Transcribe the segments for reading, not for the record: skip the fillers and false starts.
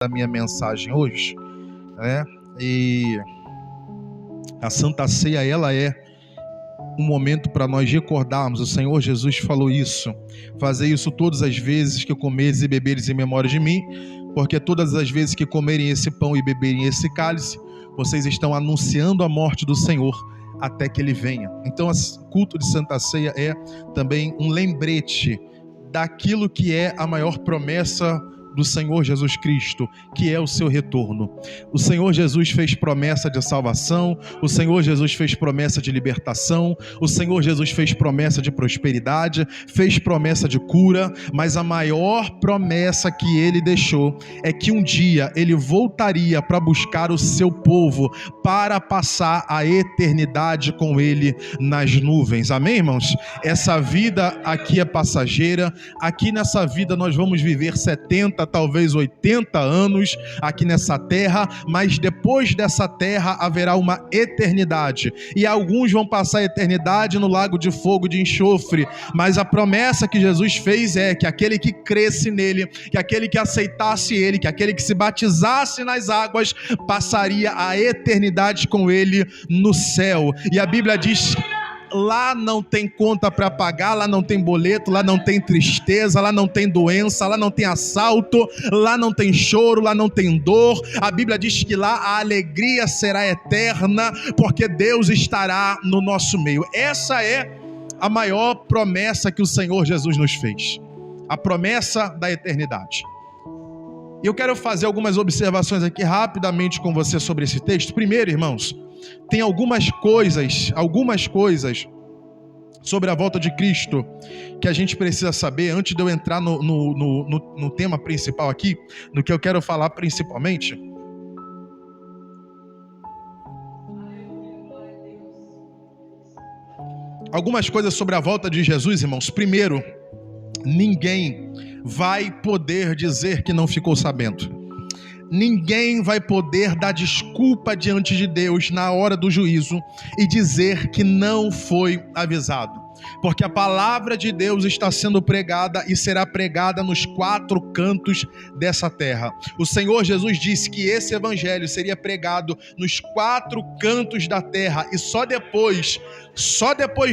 da minha mensagem hoje, né? E a Santa Ceia, ela é um momento para nós recordarmos. O Senhor Jesus falou isso: fazer isso todas as vezes que comeres e beberes em memória de mim, porque todas as vezes que comerem esse pão e beberem esse cálice, vocês estão anunciando a morte do Senhor até que Ele venha. Então, o culto de Santa Ceia é também um lembrete daquilo que é a maior promessa do Senhor Jesus Cristo, que é o seu retorno. O Senhor Jesus fez promessa de salvação, o Senhor Jesus fez promessa de libertação, o Senhor Jesus fez promessa de prosperidade, fez promessa de cura, mas a maior promessa que Ele deixou é que um dia Ele voltaria para buscar o seu povo, para passar a eternidade com Ele nas nuvens. Amém, irmãos? Essa vida aqui é passageira, aqui nessa vida nós vamos viver 70, talvez 80 anos aqui nessa terra, mas depois dessa terra haverá uma eternidade, e alguns vão passar a eternidade no lago de fogo de enxofre, mas a promessa que Jesus fez é que aquele que cresce nele, que aquele que aceitasse ele, que aquele que se batizasse nas águas, passaria a eternidade com ele no céu. E a Bíblia diz: lá não tem conta para pagar, lá não tem boleto, lá não tem tristeza, lá não tem doença, lá não tem assalto, lá não tem choro, lá não tem dor. A Bíblia diz que lá a alegria será eterna, porque Deus estará no nosso meio. Essa é a maior promessa que o Senhor Jesus nos fez, a promessa da eternidade. E eu quero fazer algumas observações aqui rapidamente com você sobre esse texto. Primeiro, irmãos, tem algumas coisas sobre a volta de Cristo que a gente precisa saber antes de eu entrar no tema principal aqui, no que eu quero falar principalmente. Algumas coisas sobre a volta de Jesus, irmãos. Primeiro, ninguém vai poder dizer que não ficou sabendo. Ninguém vai poder dar desculpa diante de Deus na hora do juízo e dizer que não foi avisado, porque a palavra de Deus está sendo pregada e será pregada nos 4 cantos dessa terra. O Senhor Jesus disse que esse evangelho seria pregado nos 4 cantos da terra, e só depois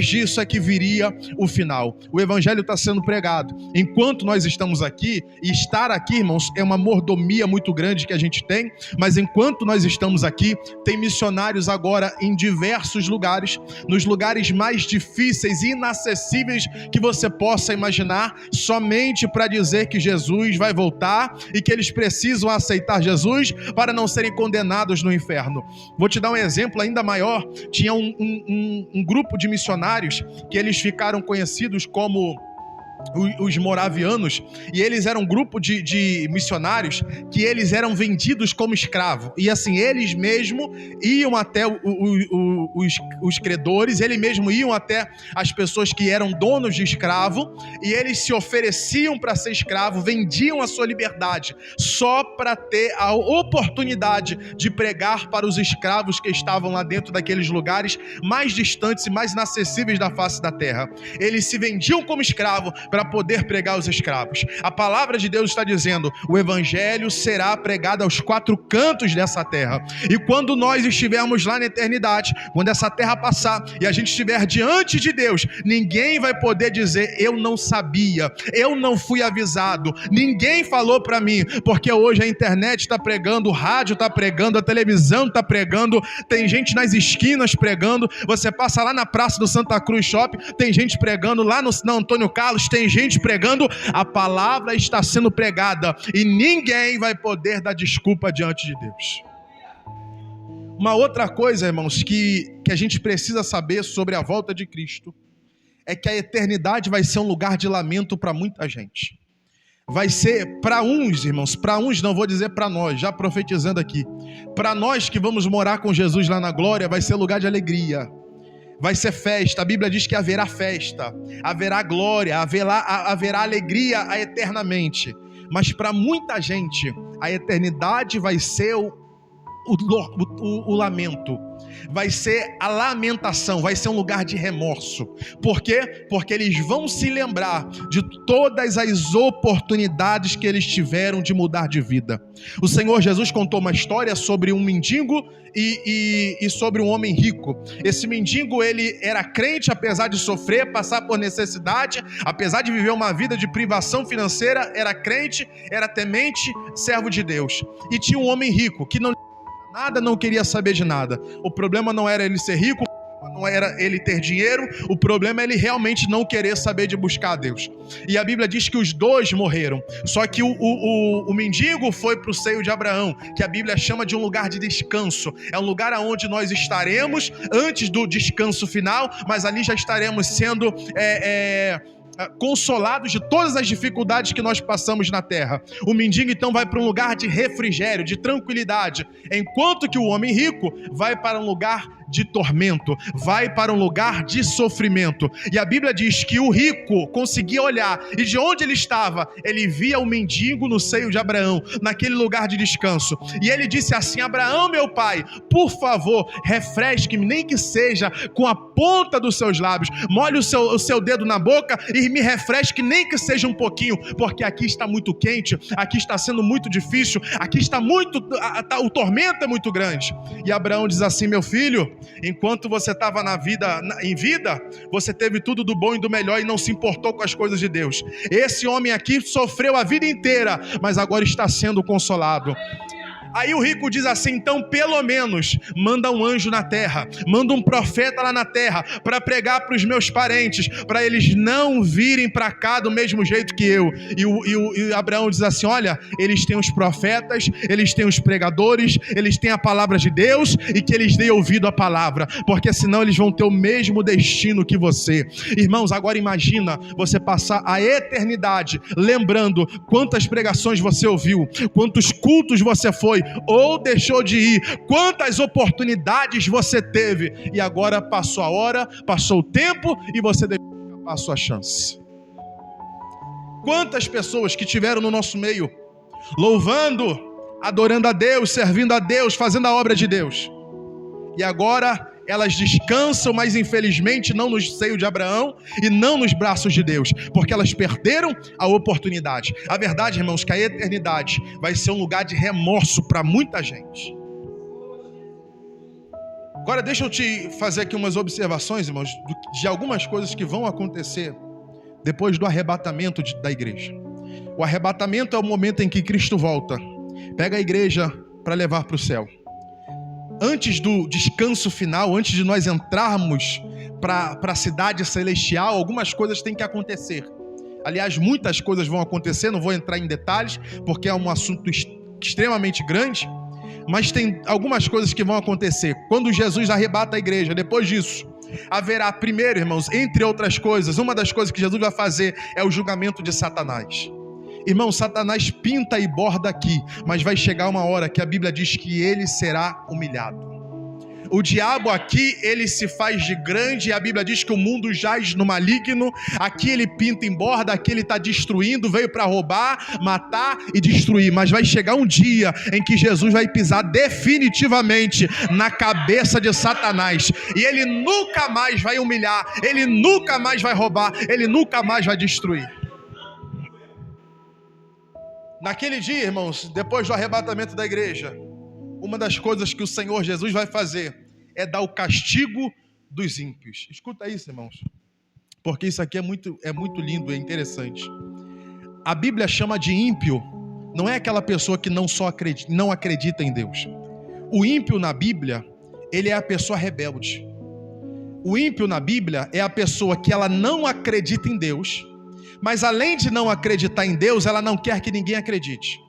disso é que viria o final. O evangelho está sendo pregado enquanto nós estamos aqui, e estar aqui, irmãos, é uma mordomia muito grande que a gente tem, mas enquanto nós estamos aqui, tem missionários agora em diversos lugares, nos lugares mais difíceis e inacessíveis que você possa imaginar, somente para dizer que Jesus vai voltar e que eles precisam aceitar Jesus para não serem condenados no inferno. Vou te dar um exemplo ainda maior. Tinha um grupo de missionários que eles ficaram conhecidos como os moravianos, e eles eram um grupo de missionários que eles eram vendidos como escravo, e assim, eles mesmo iam até os credores, eles mesmo iam até as pessoas que eram donos de escravo, e eles se ofereciam para ser escravo, vendiam a sua liberdade, só para ter a oportunidade de pregar para os escravos que estavam lá dentro daqueles lugares mais distantes e mais inacessíveis da face da terra. Eles se vendiam como escravo para poder pregar aos escravos. A palavra de Deus está dizendo: o evangelho será pregado aos 4 cantos dessa terra. E quando nós estivermos lá na eternidade, quando essa terra passar e a gente estiver diante de Deus, ninguém vai poder dizer: eu não sabia, eu não fui avisado, ninguém falou para mim, porque hoje a internet está pregando, o rádio está pregando, a televisão está pregando, tem gente nas esquinas pregando, você passa lá na praça do Santa Cruz Shopping, tem gente pregando, lá no Antônio Carlos tem gente pregando. A palavra está sendo pregada e ninguém vai poder dar desculpa diante de Deus. Uma outra coisa, irmãos, que a gente precisa saber sobre a volta de Cristo é que a eternidade vai ser um lugar de lamento para muita gente. Vai ser para uns, irmãos, para uns, não vou dizer para nós, já profetizando aqui, para nós que vamos morar com Jesus lá na glória, vai ser lugar de alegria. Vai ser festa. A Bíblia diz que haverá festa, haverá glória, haverá alegria eternamente. Mas para muita gente, a eternidade vai ser o lamento, vai ser a lamentação, vai ser um lugar de remorso. Por quê? Porque eles vão se lembrar de todas as oportunidades que eles tiveram de mudar de vida. O Senhor Jesus contou uma história sobre um mendigo e sobre um homem rico. Esse mendigo, ele era crente, apesar de sofrer, passar por necessidade, apesar de viver uma vida de privação financeira, era crente, era temente, servo de Deus. E tinha um homem rico que não queria saber de nada. O problema não era ele ser rico, não era ele ter dinheiro, o problema é ele realmente não querer saber de buscar a Deus. E a Bíblia diz que os dois morreram. Só que o mendigo foi para o seio de Abraão, que a Bíblia chama de um lugar de descanso. É um lugar onde nós estaremos antes do descanso final, mas ali já estaremos sendo consolados de todas as dificuldades que nós passamos na terra. O mendigo então vai para um lugar de refrigério, de tranquilidade, enquanto que o homem rico vai para um lugar de tormento, vai para um lugar de sofrimento. E a Bíblia diz que o rico conseguia olhar, e de onde ele estava, ele via o mendigo no seio de Abraão, naquele lugar de descanso. E ele disse assim: Abraão, meu pai, por favor, refresque-me, nem que seja com a ponta dos seus lábios, molhe o seu dedo na boca e me refresque, nem que seja um pouquinho, porque aqui está muito quente, aqui está sendo muito difícil, aqui está o tormento é muito grande. E Abraão diz assim: meu filho, enquanto você estava em vida, você teve tudo do bom e do melhor e não se importou com as coisas de Deus. Esse homem aqui sofreu a vida inteira, mas agora está sendo consolado. Aí o rico diz assim: então pelo menos manda um anjo na terra, manda um profeta lá na terra para pregar para os meus parentes, para eles não virem para cá do mesmo jeito que eu. E Abraão diz assim: olha, eles têm os profetas, eles têm os pregadores, eles têm a palavra de Deus, e que eles deem ouvido à palavra, porque senão eles vão ter o mesmo destino que você. Irmãos, agora imagina você passar a eternidade lembrando quantas pregações você ouviu, quantos cultos você foi ou deixou de ir, quantas oportunidades você teve, e agora passou a hora, passou o tempo e você deixou escapar a sua chance. Quantas pessoas que tiveram no nosso meio louvando, adorando a Deus, servindo a Deus, fazendo a obra de Deus, e agora elas descansam, mas infelizmente não no seio de Abraão e não nos braços de Deus, porque elas perderam a oportunidade. A verdade, irmãos, que a eternidade vai ser um lugar de remorso para muita gente. Agora deixa eu te fazer aqui umas observações, irmãos, de algumas coisas que vão acontecer depois do arrebatamento da igreja. O arrebatamento é o momento em que Cristo volta, pega a igreja para levar para o céu. Antes do descanso final, antes de nós entrarmos para a cidade celestial, algumas coisas têm que acontecer. Aliás, muitas coisas vão acontecer, não vou entrar em detalhes, porque é um assunto extremamente grande, mas tem algumas coisas que vão acontecer. Quando Jesus arrebata a igreja, depois disso, haverá primeiro, irmãos, entre outras coisas, uma das coisas que Jesus vai fazer é o julgamento de Satanás. Irmão, Satanás pinta e borda aqui, mas vai chegar uma hora que a Bíblia diz que ele será humilhado. O diabo aqui, ele se faz de grande, e a Bíblia diz que o mundo jaz no maligno. Aqui ele pinta e borda, aqui ele está destruindo, veio para roubar, matar e destruir. Mas vai chegar um dia em que Jesus vai pisar definitivamente na cabeça de Satanás, e ele nunca mais vai humilhar, ele nunca mais vai roubar, ele nunca mais vai destruir. Naquele dia, irmãos, depois do arrebatamento da igreja, uma das coisas que o Senhor Jesus vai fazer é dar o castigo dos ímpios. Escuta isso, irmãos, porque isso aqui é muito lindo, é interessante. A Bíblia chama de ímpio, não é aquela pessoa que não acredita em Deus. O ímpio na Bíblia, ele é a pessoa rebelde. O ímpio na Bíblia é a pessoa que ela não acredita em Deus, mas além de não acreditar em Deus, ela não quer que ninguém acredite.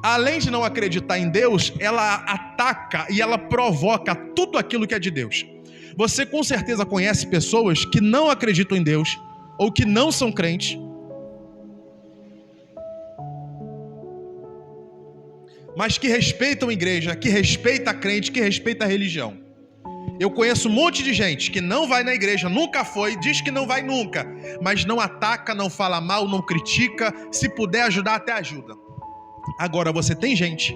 Além de não acreditar em Deus, ela ataca e ela provoca tudo aquilo que é de Deus. Você com certeza conhece pessoas que não acreditam em Deus, ou que não são crentes, mas que respeitam a igreja, que respeita a crente, que respeita a religião. Eu conheço um monte de gente que não vai na igreja, nunca foi, diz que não vai nunca, mas não ataca, não fala mal, não critica, se puder ajudar, até ajuda. Agora você tem gente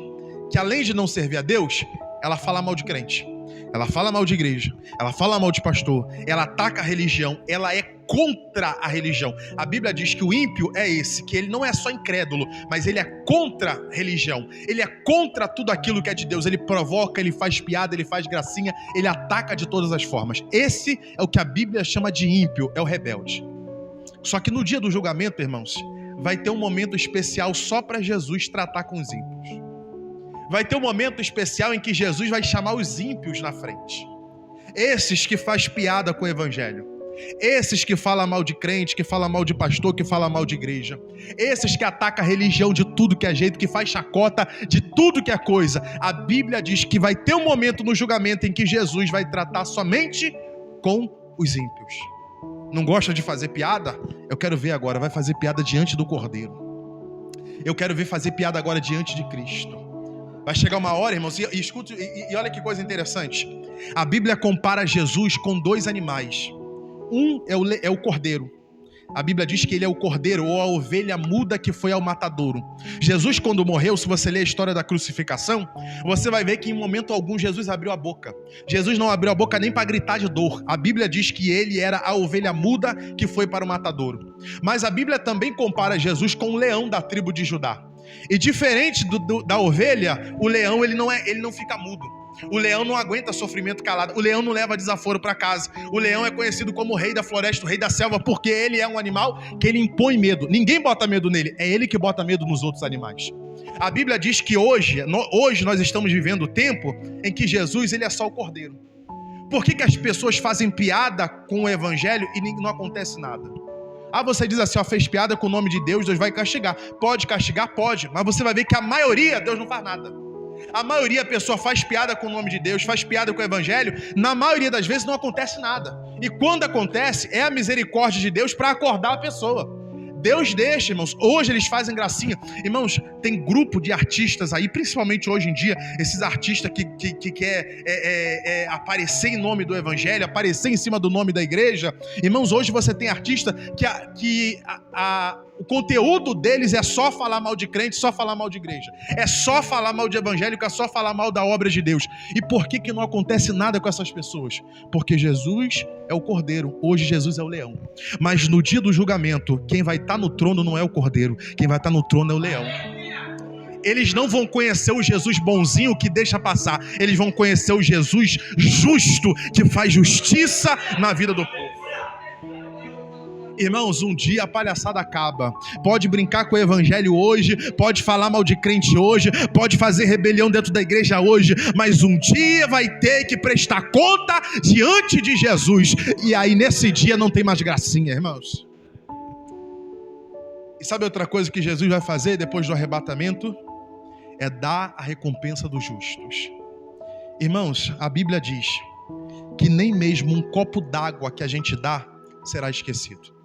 que além de não servir a Deus, ela fala mal de crente, ela fala mal de igreja, ela fala mal de pastor, ela ataca a religião, ela é contra a religião. A Bíblia diz que o ímpio é esse, que ele não é só incrédulo, mas ele é contra a religião, ele é contra tudo aquilo que é de Deus, ele provoca, ele faz piada, ele faz gracinha, ele ataca de todas as formas. Esse é o que a Bíblia chama de ímpio, é o rebelde. Só que no dia do julgamento, irmãos, vai ter um momento especial só para Jesus tratar com os ímpios. Vai ter um momento especial em que Jesus vai chamar os ímpios na frente. Esses que faz piada com o evangelho. Esses que falam mal de crente, que falam mal de pastor, que falam mal de igreja. Esses que atacam a religião de tudo que é jeito, que faz chacota de tudo que é coisa. A Bíblia diz que vai ter um momento no julgamento em que Jesus vai tratar somente com os ímpios. Não gosta de fazer piada? Eu quero ver agora, vai fazer piada diante do Cordeiro. Eu quero ver fazer piada agora diante de Cristo. Vai chegar uma hora, irmãos, e escute, e olha que coisa interessante. A Bíblia compara Jesus com dois animais. Um é o cordeiro. A Bíblia diz que ele é o cordeiro ou a ovelha muda que foi ao matadouro. Jesus, quando morreu, se você ler a história da crucificação, você vai ver que em momento algum Jesus abriu a boca. Jesus não abriu a boca nem para gritar de dor. A Bíblia diz que ele era a ovelha muda que foi para o matadouro. Mas a Bíblia também compara Jesus com o leão da tribo de Judá. E diferente da ovelha, o leão ele não fica mudo. O leão não aguenta sofrimento calado. O leão não leva desaforo para casa. O leão é conhecido como o rei da floresta, o rei da selva, porque ele é um animal que ele impõe medo. Ninguém bota medo nele, é ele que bota medo nos outros animais. A Bíblia diz que hoje nós estamos vivendo o tempo em que Jesus ele é só o cordeiro. Por que as pessoas fazem piada com o evangelho e não acontece nada? Você diz assim, fez piada com o nome de Deus, Deus vai castigar. Pode castigar? Pode, mas você vai ver que a maioria, Deus não faz nada. A maioria da pessoa faz piada com o nome de Deus, faz piada com o evangelho, na maioria das vezes não acontece nada. E quando acontece, é a misericórdia de Deus para acordar a pessoa. Deus deixa, irmãos. Hoje eles fazem gracinha. Irmãos, tem grupo de artistas aí, principalmente hoje em dia, esses artistas que quer aparecer em nome do evangelho, aparecer em cima do nome da igreja. Irmãos, hoje você tem artista que o conteúdo deles é só falar mal de crente, só falar mal de igreja. É só falar mal de evangélico, é só falar mal da obra de Deus. E por que não acontece nada com essas pessoas? Porque Jesus é o cordeiro, hoje Jesus é o leão. Mas no dia do julgamento, quem vai estar no trono não é o cordeiro, quem vai estar no trono é o leão. Eles não vão conhecer o Jesus bonzinho que deixa passar, eles vão conhecer o Jesus justo que faz justiça na vida do povo. Irmãos, um dia a palhaçada acaba. Pode brincar com o evangelho hoje, pode falar mal de crente hoje, pode fazer rebelião dentro da igreja hoje, mas um dia vai ter que prestar conta diante de Jesus. E aí nesse dia não tem mais gracinha, irmãos. E sabe outra coisa que Jesus vai fazer depois do arrebatamento? É dar a recompensa dos justos. Irmãos, a Bíblia diz que nem mesmo um copo d'água que a gente dá será esquecido.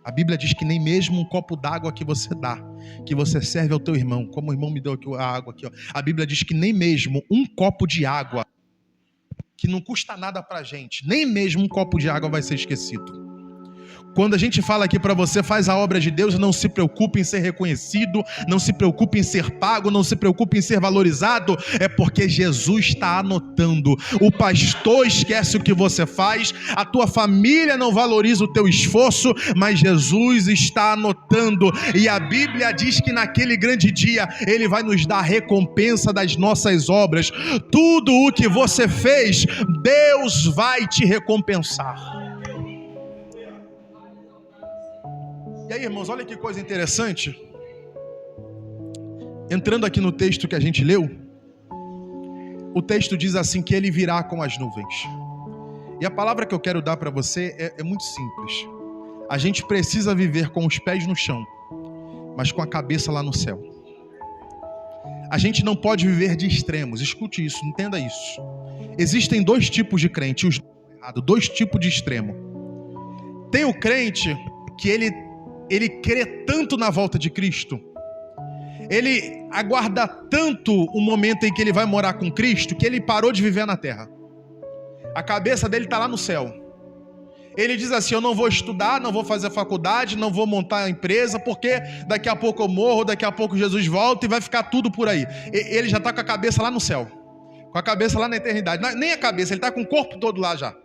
A Bíblia diz que nem mesmo um copo d'água que você dá, que você serve ao teu irmão, como o irmão me deu aqui a água aqui, a Bíblia diz que nem mesmo um copo de água, que não custa nada pra gente, nem mesmo um copo de água vai ser esquecido. Quando a gente fala aqui para você, faz a obra de Deus, não se preocupe em ser reconhecido, não se preocupe em ser pago, não se preocupe em ser valorizado, é porque Jesus está anotando. O pastor esquece o que você faz, a tua família não valoriza o teu esforço, mas Jesus está anotando. E a Bíblia diz que naquele grande dia, Ele vai nos dar a recompensa das nossas obras. Tudo o que você fez, Deus vai te recompensar. E aí, irmãos, olha que coisa interessante. Entrando aqui no texto que a gente leu, o texto diz assim que ele virá com as nuvens. E a palavra que eu quero dar para você é muito simples. A gente precisa viver com os pés no chão, mas com a cabeça lá no céu. A gente não pode viver de extremos. Escute isso, entenda isso. Existem dois tipos de crente, dois tipos de extremo. Tem o crente que ele crê tanto na volta de Cristo, ele aguarda tanto o momento em que ele vai morar com Cristo, que ele parou de viver na terra. A cabeça dele está lá no céu. Ele diz assim, eu não vou estudar, não vou fazer faculdade, não vou montar a empresa, porque daqui a pouco eu morro, daqui a pouco Jesus volta e vai ficar tudo por aí. Ele já está com a cabeça lá no céu. Com a cabeça lá na eternidade. Nem a cabeça, ele está com o corpo todo lá já.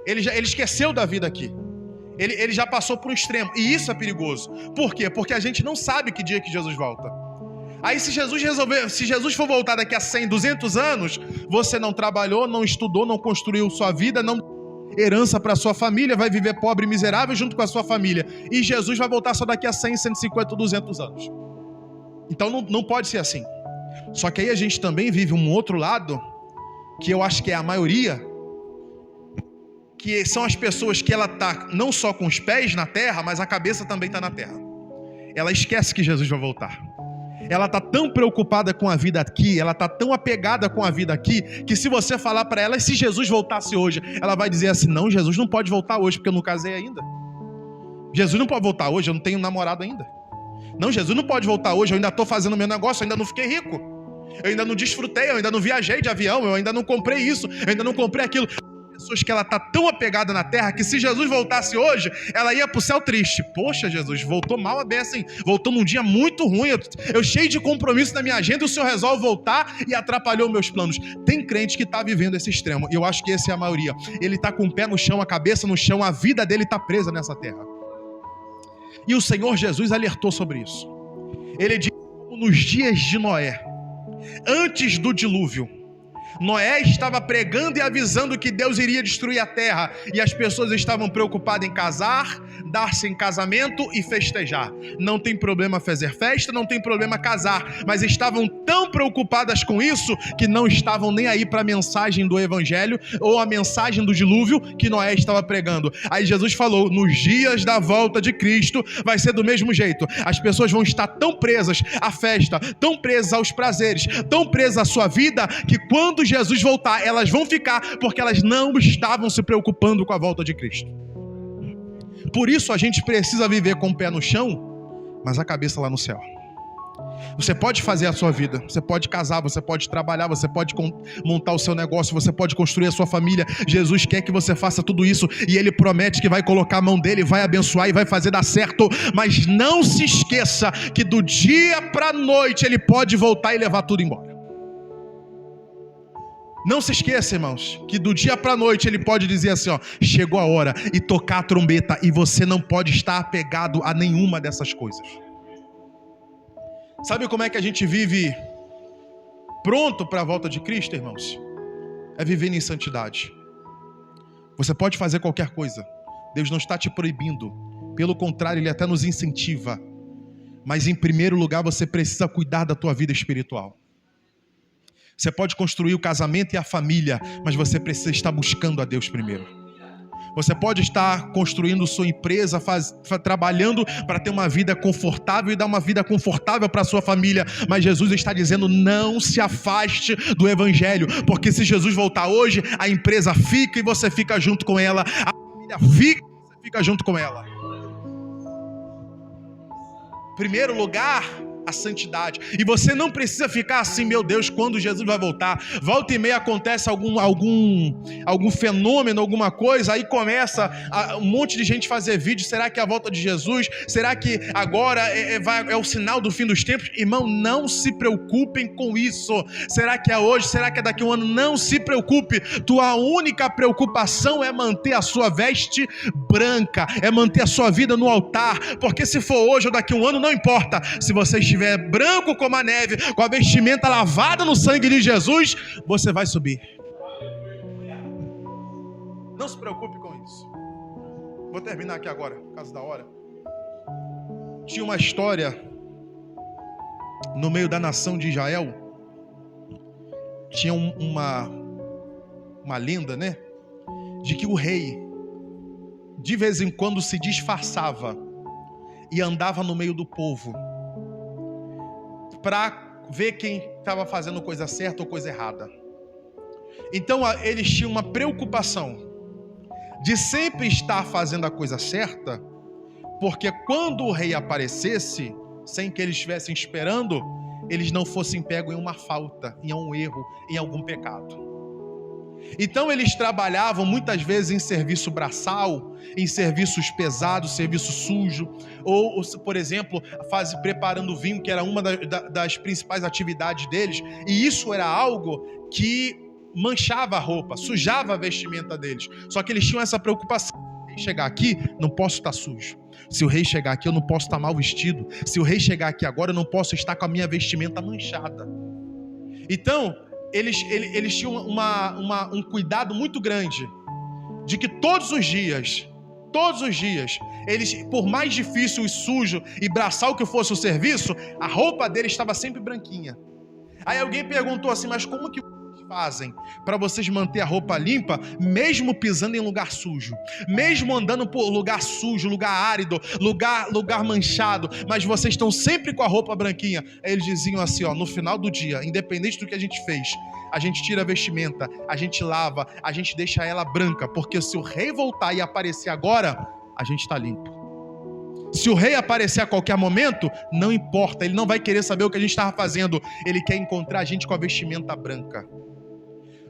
Ele esqueceu da vida aqui. Ele já passou por um extremo. E isso é perigoso. Por quê? Porque a gente não sabe que dia que Jesus volta. Aí se Jesus for voltar daqui a 100, 200 anos, você não trabalhou, não estudou, não construiu sua vida, não herança para sua família, vai viver pobre e miserável junto com a sua família. E Jesus vai voltar só daqui a 100, 150, 200 anos. Então não pode ser assim. Só que aí a gente também vive um outro lado, que eu acho que é a maioria, que são as pessoas que ela está não só com os pés na terra, mas a cabeça também está na terra. Ela esquece que Jesus vai voltar. Ela está tão preocupada com a vida aqui, ela está tão apegada com a vida aqui, que se você falar para ela, e se Jesus voltasse hoje? Ela vai dizer assim, não, Jesus não pode voltar hoje, porque eu não casei ainda. Jesus não pode voltar hoje, eu não tenho namorado ainda. Não, Jesus não pode voltar hoje, eu ainda estou fazendo meu negócio, eu ainda não fiquei rico. Eu ainda não desfrutei, eu ainda não viajei de avião, eu ainda não comprei isso, eu ainda não comprei aquilo. Pessoas que ela está tão apegada na terra que se Jesus voltasse hoje, ela ia para o céu triste. Poxa, Jesus, voltou mal a beça, hein? Voltou num dia muito ruim, eu cheio de compromisso na minha agenda, e o Senhor resolve voltar e atrapalhou meus planos. Tem crente que está vivendo esse extremo, e eu acho que essa é a maioria. Ele está com o pé no chão, a cabeça no chão, a vida dele está presa nessa terra. E o Senhor Jesus alertou sobre isso. Ele disse, nos dias de Noé, antes do dilúvio, Noé estava pregando e avisando que Deus iria destruir a terra, e as pessoas estavam preocupadas em casar, dar-se em casamento e festejar. Não tem problema fazer festa, não tem problema casar, mas estavam tão preocupadas com isso que não estavam nem aí para a mensagem do evangelho ou a mensagem do dilúvio que Noé estava pregando. Aí Jesus falou, nos dias da volta de Cristo vai ser do mesmo jeito. As pessoas vão estar tão presas à festa, tão presas aos prazeres, tão presas à sua vida, que quando Jesus voltar, elas vão ficar, porque elas não estavam se preocupando com a volta de Cristo. Por isso a gente precisa viver com o pé no chão, mas a cabeça lá no céu. Você pode fazer a sua vida, você pode casar, você pode trabalhar, você pode montar o seu negócio, você pode construir a sua família. Jesus quer que você faça tudo isso, e Ele promete que vai colocar a mão dele, vai abençoar e vai fazer dar certo. Mas não se esqueça que do dia para a noite Ele pode voltar e levar tudo embora. Não se esqueça, irmãos, que do dia para a noite Ele pode dizer assim, ó, chegou a hora, e tocar a trombeta, e você não pode estar apegado a nenhuma dessas coisas. Sabe como é que a gente vive pronto para a volta de Cristo, irmãos? É viver em santidade. Você pode fazer qualquer coisa. Deus não está te proibindo. Pelo contrário, Ele até nos incentiva. Mas em primeiro lugar, você precisa cuidar da tua vida espiritual. Você pode construir o casamento e a família, mas você precisa estar buscando a Deus primeiro. Você pode estar construindo sua empresa, trabalhando para ter uma vida confortável e dar uma vida confortável para a sua família, mas Jesus está dizendo, não se afaste do evangelho, porque se Jesus voltar hoje, a empresa fica e você fica junto com ela, a família fica e você fica junto com ela. Em primeiro lugar, a santidade. E você não precisa ficar assim, meu Deus, quando Jesus vai voltar? Volta e meia acontece algum fenômeno, alguma coisa, aí começa um monte de gente fazer vídeo. Será que é a volta de Jesus? Será que agora é o sinal do fim dos tempos? Irmão, não se preocupem com isso. Será que é hoje? Será que é daqui a um ano? Não se preocupe. Tua única preocupação é manter a sua veste branca, é manter a sua vida no altar, porque se for hoje ou daqui a um ano, não importa. Se você estiver branco como a neve, com a vestimenta lavada no sangue de Jesus, você vai subir. Não se preocupe com isso. Vou terminar aqui agora, por causa da hora. Tinha uma história no meio da nação de Israel. Tinha uma lenda, né? De que o rei, de vez em quando, se disfarçava e andava no meio do povo para ver quem estava fazendo coisa certa ou coisa errada. Então eles tinham uma preocupação de sempre estar fazendo a coisa certa, porque quando o rei aparecesse, sem que eles estivessem esperando, eles não fossem pegos em uma falta, em um erro, em algum pecado. Então eles trabalhavam muitas vezes em serviço braçal, em serviços pesados, serviço sujo, ou por exemplo, preparando vinho, que era uma das principais atividades deles, e isso era algo que manchava a roupa, sujava a vestimenta deles. Só que eles tinham essa preocupação: se o rei chegar aqui, não posso estar sujo. Se o rei chegar aqui, eu não posso estar mal vestido. Se o rei chegar aqui agora, eu não posso estar com a minha vestimenta manchada. Então eles tinham um cuidado muito grande de que todos os dias, eles, por mais difícil e sujo e braçal que fosse o serviço, a roupa deles estava sempre branquinha. Aí alguém perguntou assim: mas como que vocês fazem para vocês manter a roupa limpa, mesmo pisando em lugar sujo, mesmo andando por lugar sujo, lugar árido, lugar manchado, mas vocês estão sempre com a roupa branquinha? Aí eles diziam assim: ó, no final do dia, independente do que a gente fez, a gente tira a vestimenta, a gente lava, a gente deixa ela branca, porque se o rei voltar e aparecer agora, a gente está limpo. Se o rei aparecer a qualquer momento, não importa, ele não vai querer saber o que a gente estava fazendo, ele quer encontrar a gente com a vestimenta branca.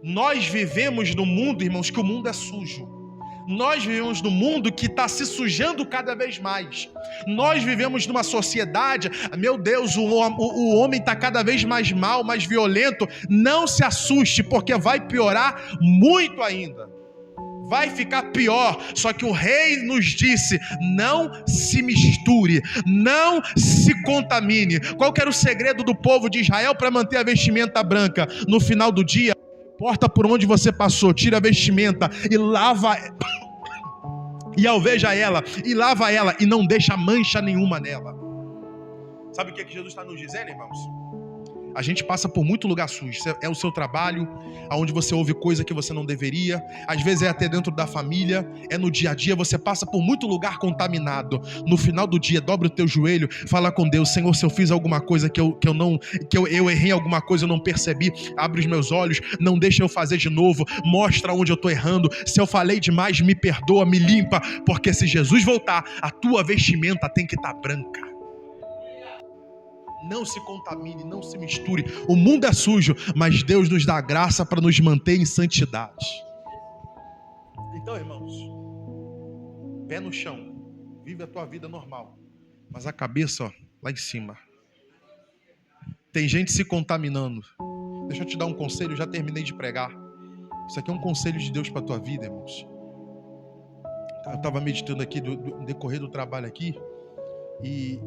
Nós vivemos num mundo, irmãos, que o mundo é sujo. Nós vivemos num mundo que está se sujando cada vez mais. Nós vivemos numa sociedade, meu Deus, o homem está cada vez mais mal, mais violento. Não se assuste, porque vai piorar muito ainda. Vai ficar pior. Só que o rei nos disse: não se misture, não se contamine. Qual que era o segredo do povo de Israel para manter a vestimenta branca? No final do dia, não importa por onde você passou, tira a vestimenta e lava, e alveja ela, e lava ela, e não deixa mancha nenhuma nela. Sabe o que Jesus está nos dizendo, irmãos? A gente passa por muito lugar sujo. É o seu trabalho, onde você ouve coisa que você não deveria. Às vezes é até dentro da família. É no dia a dia. Você passa por muito lugar contaminado. No final do dia, dobra o teu joelho, fala com Deus: Senhor, se eu fiz alguma coisa que eu errei alguma coisa, eu não percebi, abre os meus olhos, não deixa eu fazer de novo, mostra onde eu estou errando. Se eu falei demais, me perdoa, me limpa, porque se Jesus voltar, a tua vestimenta tem que estar branca. Não se contamine, não se misture. O mundo é sujo, mas Deus nos dá graça para nos manter em santidade. Então, irmãos, pé no chão, vive a tua vida normal, mas a cabeça, ó, lá em cima. Tem gente se contaminando. Deixa eu te dar um conselho, eu já terminei de pregar. Isso aqui é um conselho de Deus para a tua vida, irmãos. Eu estava meditando aqui no decorrer do trabalho aqui, e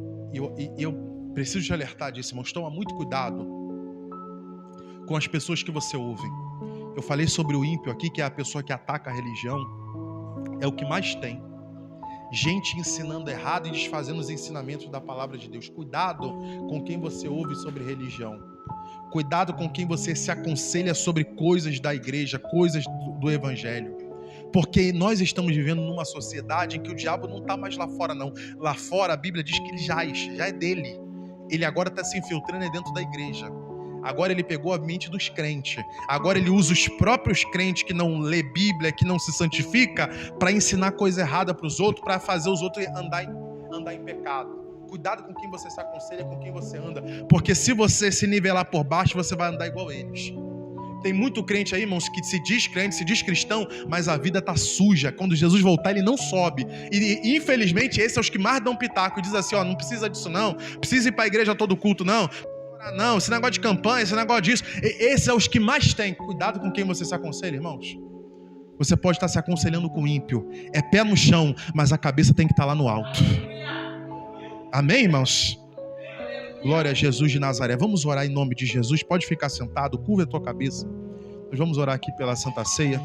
eu preciso te alertar disso, irmãos. Toma muito cuidado com as pessoas que você ouve. Eu falei sobre o ímpio aqui, que é a pessoa que ataca a religião. É o que mais tem. Gente ensinando errado e desfazendo os ensinamentos da palavra de Deus. Cuidado com quem você ouve sobre religião. Cuidado com quem você se aconselha sobre coisas da igreja, coisas do evangelho. Porque nós estamos vivendo numa sociedade em que o diabo não está mais lá fora, não. Lá fora a Bíblia diz que ele já é dele. Ele agora está se infiltrando dentro da igreja. Agora ele pegou a mente dos crentes. Agora ele usa os próprios crentes que não lê Bíblia, que não se santifica, para ensinar coisa errada para os outros, para fazer os outros andar em pecado. Cuidado com quem você se aconselha, com quem você anda. Porque se você se nivelar por baixo, você vai andar igual a eles. Tem muito crente aí, irmãos, que se diz crente, se diz cristão, mas a vida tá suja. Quando Jesus voltar, ele não sobe. E infelizmente, esses são os que mais dão pitaco e dizem assim: ó, não precisa disso não, precisa ir para a igreja todo culto não, não, esse negócio de campanha, esse negócio disso. Esses são os que mais têm. Cuidado com quem você se aconselha, irmãos. Você pode estar se aconselhando com o ímpio. É pé no chão, mas a cabeça tem que estar lá no alto. Amém, irmãos? Glória a Jesus de Nazaré. Vamos orar em nome de Jesus. Pode ficar sentado, curva a tua cabeça. Nós vamos orar aqui pela Santa Ceia.